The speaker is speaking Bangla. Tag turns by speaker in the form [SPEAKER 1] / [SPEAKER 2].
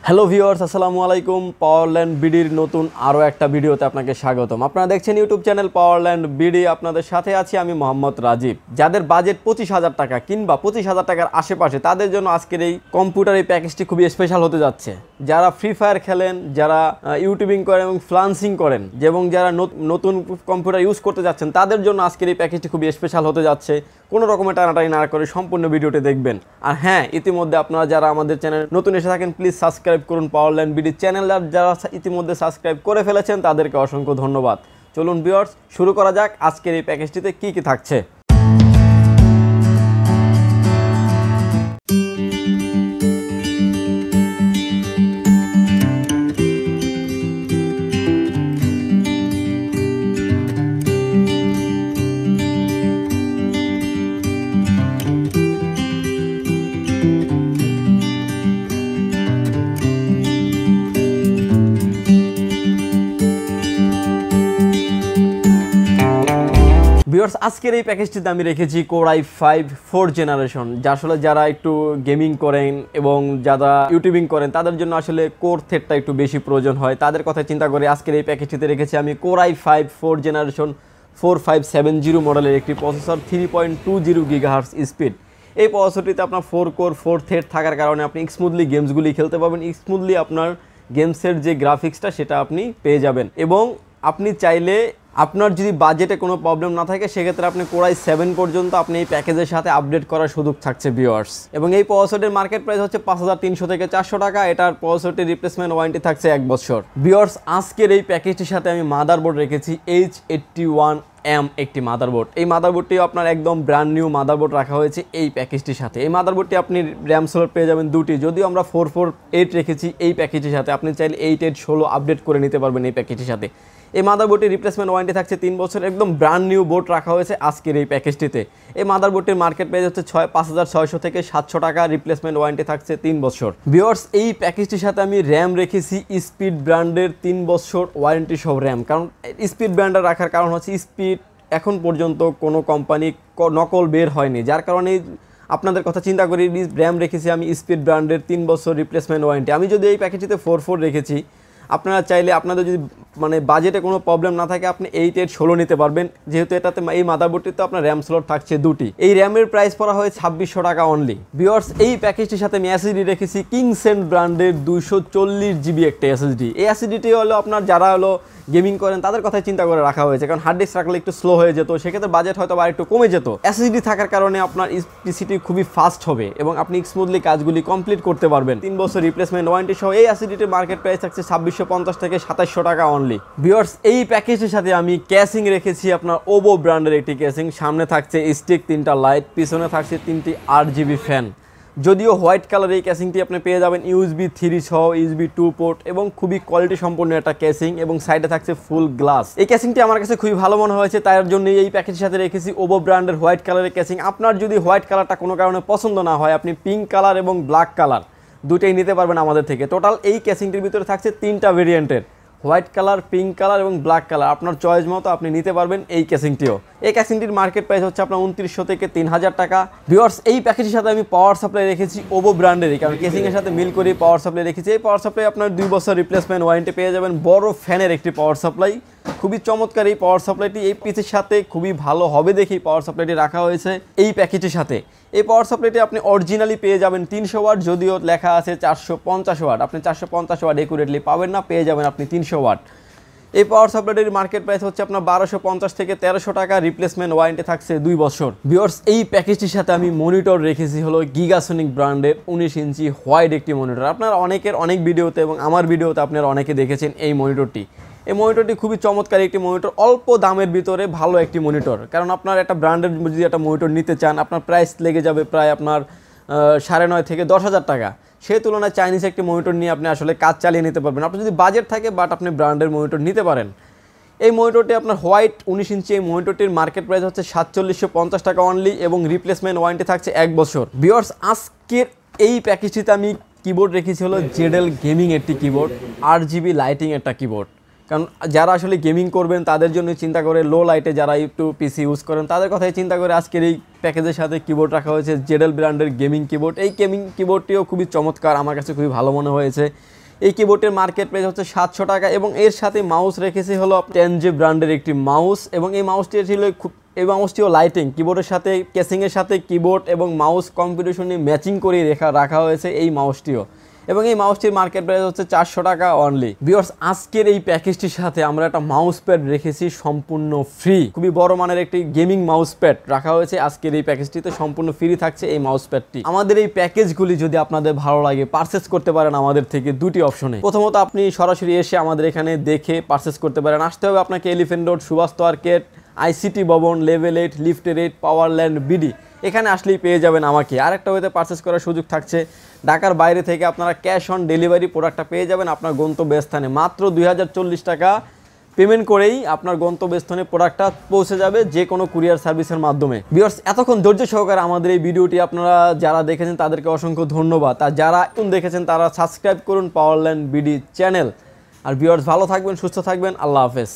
[SPEAKER 1] হ্যালো ভিউয়ার্স, আসসালামু আলাইকুম। পাওয়ারল্যান্ড বিডির নতুন আরও একটা ভিডিওতে আপনাকে স্বাগতম। আপনারা দেখছেন ইউটিউব চ্যানেল পাওয়ারল্যান্ড বিডি। আপনাদের সাথে আছি আমি মোহাম্মদ রাজীব। যাদের বাজেট 25,000 টাকা কিংবা 25,000 টাকার আশেপাশে, তাদের জন্য আজকের এই কম্পিউটার এই প্যাকেজটি খুবই স্পেশাল হতে যাচ্ছে। যারা ফ্রি ফায়ার খেলেন, যারা ইউটিউবিং করেন এবং ফ্লান্সিং করেন, এবং যারা নতুন কম্পিউটার ইউজ করতে যাচ্ছেন, তাদের জন্য আজকের এই প্যাকেজটি খুবই স্পেশাল হতে যাচ্ছে। কোনো রকমের টানাটানি না করে সম্পূর্ণ ভিডিওটি দেখবেন। আর হ্যাঁ, ইতিমধ্যে আপনারা যারা আমাদের চ্যানেল নতুন এসে থাকেন, প্লিজ সাবস্ক্রাইব করুন পাওয়ারল্যান্ড বিডি চ্যানেল। আর যারা ইতিমধ্যে সাবস্ক্রাইব করে ফেলেছেন, তাদেরকে অসংখ্য ধন্যবাদ। চলুন ভিউয়ার্স, শুরু করা যাক আজকের এই প্যাকেজটিতে কী কী থাকছে। ভিউয়ার্স, আজকের এই প্যাকেজটিতে আমি রেখেছি কোর i5 4th জেনারেশন। যা আসলে যারা একটু গেমিং করেন এবং যারা ইউটিউবিং করেন, তাদের জন্য আসলে কোর থ্রেডটা একটু বেশি প্রয়োজন হয়। তাদের কথা চিন্তা করে আজকের এই প্যাকেজটিতে রেখেছি আমি কোর i5 4th জেনারেশন 4570 মডেলের একটি প্রসেসর, 3.20 GHz স্পিড। এই প্রসেসরটিতে আপনার 4 কোর 4 থ্রেড থাকার কারণে আপনি স্মুথলি গেমসগুলি খেলতে পারবেন। স্মুথলি আপনার গেমসের যে গ্রাফিক্সটা সেটা আপনি পেয়ে যাবেন। এবং আপনি চাইলে, আপনার যদি বাজেটে কোনো প্রবলেম না থাকে, সেক্ষেত্রে আপনি কোর i7 পর্যন্ত আপনি এই প্যাকেজের সাথে আপডেট করার সুযোগ থাকছে ভিউয়ার্স। এবং এই প্রসেসরের মার্কেট প্রাইস হচ্ছে 5,300 থেকে 400 টাকা। এটার প্রসেসরটির রিপ্লেসমেন্ট ওয়ারেন্টি থাকছে 1 বছর। ভিউয়ার্স, আজকের এই প্যাকেজটির সাথে আমি মাদারবোর্ড রেখেছি H81M একটি মাদারবোর্ড। এই মাদারবোর্ডটিও আপনার একদম ব্র্যান্ড নিউ মাদারবোর্ড রাখা হয়েছে এই প্যাকেজটির সাথে। এই মাদারবোর্ডটি আপনি র্যাম স্লট পেয়ে যাবেন দুটি। যদিও আমরা 448 রেখেছি এই প্যাকেজটির সাথে, আপনি চাইলে 8816 আপডেট করে নিতে পারবেন এই প্যাকেজটির সাথে। এই মাদারবোর্ডটির রিপ্লেসমেন্ট ওয়ারেন্টি থাকছে 3 বছর। একদম ব্র্যান্ড নিউ বোর্ড রাখা হয়েছে আজকের এই প্যাকেজটিতে। এই মাদারবোর্ডটির মার্কেট প্রাইস হচ্ছে 5,600 থেকে 700 টাকা। রিপ্লেসমেন্ট ওয়ারেন্টি থাকছে 3 বছর। ভিউয়ার্স, এই প্যাকেজটির সাথে আমি র্যাম রেখেছি স্পিড ব্র্যান্ডের 3 বছর ওয়ারেন্টি সহ র্যাম। কারণ স্পিড ব্র্যান্ডের রাখার কারণ হচ্ছে স্পিড এখন পর্যন্ত কোনো কোম্পানি নকল বের হয়নি, যার কারণে আপনাদের কথা চিন্তা করি র্যাম রেখেছি আমি স্পিড ব্র্যান্ডের 3 বছর রিপ্লেসমেন্ট ওয়ারেন্টি। আমি যদি এই প্যাকেজটিতে 4 রেখেছি, আপনারা চাইলে, আপনাদের যদি বাজেটে কোনো প্রবলেম না থাকে, আপনি 8816 নিতে পারবেন। যেহেতু এটাতে এই মাদারবোর্ডটিতে আপনার র্যাম স্লট থাকছে দুটি। এই র্যামের প্রাইস পড়া হয় 2600 টাকা অনলি। ভিউয়ার্স, এই প্যাকেজটির সাথে আমি এসএসডি রেখেছি কিংসেন্ট ব্র্যান্ডের 240 GB একটা এসএসডি। এই এসএসডিটি হলো আপনার যারা গেমিং করেন তাদের কথাই চিন্তা করে রাখা হয়েছে, কারণ হার্ড ডিস্ক রাখলে একটু স্লো হয়ে যেত, সেক্ষেত্রে বাজেট হয়তো আর একটু কমে যেত। এসএসডি থাকার কারণে আপনার পিসিটি খুবই ফাস্ট হবে এবং আপনি স্মুথলি কাজগুলি কমপ্লিট করতে পারবেন। 3 বছর রিপ্লেসমেন্ট ওয়ারেন্টি সহ এই এসএসডিটির মার্কেট প্রাইস থাকছে 2650 থেকে 2700 টাকা অনলি। ভিউয়ার্স, এই প্যাকেজের সাথে আমি ক্যাসিং রেখেছি আপনার ওবো ব্র্যান্ডের একটি ক্যাসিং। সামনে থাকছে স্টিক 3টা লাইট, পিছনে থাকছে 3টি RGB ফ্যান। যদিও হোয়াইট কালার এই ক্যাসিংটি আপনি পেয়ে যাবেন USB 3 সহ, USB 2 পোর্ট এবং খুবই কোয়ালিটি সম্পন্ন একটা ক্যাসিং, এবং সাইডে থাকছে ফুল গ্লাস। এই ক্যাসিংটি আমার কাছে খুবই ভালো মনে হয়েছে, তার জন্য এই প্যাকেজের সাথে রেখেছি ওবো ব্র্যান্ডের হোয়াইট কালারের ক্যাসিং। আপনার যদি হোয়াইট কালারটা কোনো কারণে পছন্দ না হয়, আপনি পিঙ্ক কালার এবং ব্ল্যাক কালার দুটোই নিতে পারবেন আমাদের থেকে। টোটাল এই ক্যাসিংটির ভিতরে থাকছে 3টা ভেরিয়েন্টের, হোয়াইট কালার, পিঙ্ক কালার এবং ব্ল্যাক কালার। আপনার চয়েস মতো আপনি নিতে পারবেন এই ক্যাসিংটিও। এই ক্যাসিংটির মার্কেট প্রাইস হচ্ছে আপনার 2900 থেকে 3000 টাকা। ভিউয়ার্স, এই প্যাকেজের সাথে আমি পাওয়ার সাপ্লাই রেখেছি ওবো ব্র্যান্ডেরই, কারণ ক্যাসিংয়ের সাথে মিল করে পাওয়ার সাপ্লাই রেখেছি। এই পাওয়ার সাপ্লাই আপনার 2 বছর রিপ্লেসমেন্ট ওয়ারেন্টি পেয়ে যাবেন। বড় ফ্যানের একটি পাওয়ার সাপ্লাই, খুবই চমৎকার এই পাওয়ার সাপ্লাইটি। এই পিসের সাথে খুবই ভালো হবে দেখেই পাওয়ার সাপ্লাইটি রাখা হয়েছে এই প্যাকেজের সাথে। এই পাওয়ার সাপ্লাইটি আপনি অরিজিনালি পেয়ে যাবেন 300 ওয়াট, যদিও লেখা আছে 450 ওয়াট। আপনি 450 ওয়াট একুরেটলি পাবেন না, পেয়ে যাবেন আপনি 300 ওয়াট। এই পাওয়ার সাপ্লাইটির মার্কেট প্রাইস হচ্ছে আপনার 1250 থেকে 1300 টাকা। রিপ্লেসমেন্ট ওয়ারেন্টি থাকছে 2 বছর। ভিউয়ার্স, এই প্যাকেজটির সাথে আমি মনিটর রেখেছি হলো গিগাসনিক ব্র্যান্ডের 19 ইঞ্চি হোয়াইট একটি মনিটর। আপনারা অনেক ভিডিওতে এবং আমার ভিডিওতে আপনারা অনেকে দেখেছেন এই মনিটরটি। এই মনিটরটি খুবই চমৎকার একটি মনিটর, অল্প দামের ভিতরে ভালো একটি মনিটর। কারণ আপনার একটা ব্র্যান্ডের যদি একটা মনিটর নিতে চান, আপনার প্রাইস লেগে যাবে প্রায় আপনার 9.5 থেকে 10,000 টাকা। সেই তুলনায় চাইনিজ একটি মনিটর নিয়ে আপনি আসলে কাজ চালিয়ে নিতে পারবেন, আপনার যদি বাজেট থাকে, বাট আপনি ব্র্যান্ডের মনিটর নিতে পারেন। এই মনিটরটি আপনার হোয়াইট 19 ইঞ্চি, এই মনিটরটির মার্কেট প্রাইস হচ্ছে 4750 টাকা অনলি, এবং রিপ্লেসমেন্ট ওয়ারেন্টি থাকছে 1 বছর। ভিউয়ার্স, আজকের এই প্যাকেজটিতে আমি কিবোর্ড রেখেছি হলো জেডেল গেমিং একটি কিবোর্ড, RGB লাইটিং একটা কিবোর্ড। কারণ যারা আসলে গেমিং করবেন তাদের জন্য চিন্তা করে, লো লাইটে যারা একটু পিসি ইউজ করেন তাদের কথাই চিন্তা করে আজকের এই প্যাকেজের সাথে কিবোর্ড রাখা হয়েছে জেডেল ব্র্যান্ডের গেমিং কিবোর্ড। এই গেমিং কিবোর্ডটিও খুবই চমৎকার, আমার কাছে খুবই ভালো মনে হয়েছে। এই কিবোর্ডের মার্কেট প্রাইস হচ্ছে 700 টাকা এবং এর সাথে মাউস রেখেছি হলো টেনজে ব্র্যান্ডের একটি মাউস এবং এই মাউসটি ছিল খুব এই মাউসটিও লাইটিং কিবোর্ডের সাথে কেসিংয়ের সাথে কিবোর্ড এবং মাউস কম্বিনেশনে ম্যাচিং করে রাখা হয়েছে এই মাউসটিও এবং এই মাউসটির মার্কেট প্রাইস হচ্ছে 400 টাকা অনলি। ভিউয়ার্স আজকের এই প্যাকেজটির সাথে আমরা একটা মাউস প্যাড রেখেছি সম্পূর্ণ ফ্রি, খুবই বড় মানের একটি গেমিং মাউস প্যাড রাখা হয়েছে আজকের এই প্যাকেজটিতে, সম্পূর্ণ ফ্রি থাকছে এই মাউস প্যাডটি। আমাদের এই প্যাকেজগুলি যদি আপনাদের ভালো লাগে পারচেস করতে পারেন আমাদের থেকে দুটি অপশনে। প্রথমত আপনি সরাসরি এসে আমাদের এখানে দেখে পারচেস করতে পারেন। আসতে হবে আপনাকে এলিফ্যান্ট রোড, সুভাস্তু আর্কেড, আইসিটি ভবন, লেভেল 8, লিফটের 8, পাওয়ারল্যান্ড, বিডি, এখানে আসলেই পেয়ে যাবেন আমাকে। আরেকটা ওয়েতে পারচেস করার সুযোগ থাকছে, ঢাকার বাইরে থেকে আপনারা ক্যাশ অন ডেলিভারি প্রোডাক্টটা পেয়ে যাবেন আপনার গন্তব্যস্থানে। মাত্র 2040 টাকা পেমেন্ট করেই আপনার গন্তব্যস্থানে প্রোডাক্টটা পৌঁছে যাবে যে কোনো কুরিয়ার সার্ভিসের মাধ্যমে। ভিউয়ার্স এতক্ষণ ধৈর্য সহকারে আমাদের এই ভিডিওটি আপনারা যারা দেখেছেন তাদেরকে অসংখ্য ধন্যবাদ, আর যারা এখন দেখেছেন তারা সাবস্ক্রাইব করুন পাওয়ারল্যান্ড বিডি চ্যানেল। আর ভিউয়ার্স ভালো থাকবেন, সুস্থ থাকবেন, আল্লাহ হাফেজ।